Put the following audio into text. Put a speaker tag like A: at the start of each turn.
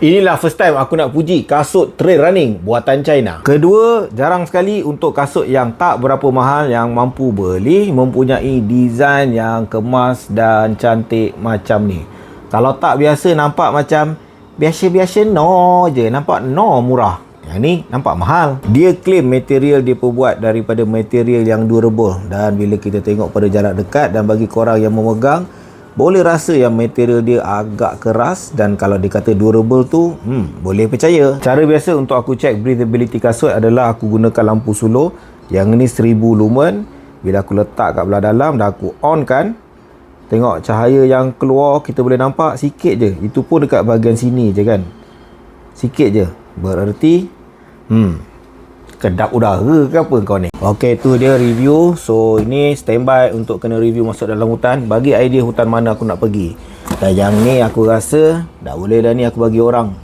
A: Inilah first time aku nak puji kasut trail running buatan China. Kedua, jarang sekali untuk kasut yang tak berapa mahal yang mampu beli mempunyai design yang kemas dan cantik macam ni. Kalau tak biasa nampak macam biasa-biasa no je, nampak no murah. Yang ni nampak mahal. Dia claim material dia perbuat daripada material yang durable, dan bila kita tengok pada jarak dekat dan bagi korang yang memegang, boleh rasa yang material dia agak keras, dan kalau dia kata durable tu, boleh percaya. Cara biasa untuk aku check breathability kasut adalah aku gunakan lampu solo. Yang ni 1000 lumen. Bila aku letak kat belah dalam dan aku on kan, tengok cahaya yang keluar kita boleh nampak sikit je. Itu pun dekat bahagian sini je kan. Sikit je. Bererti kedap udara ke apa kau ni. Ok, tu dia review. So ini standby untuk kena review masuk dalam hutan. Bagi idea hutan mana aku nak pergi. Dan yang ni aku rasa dah boleh dah ni aku bagi orang.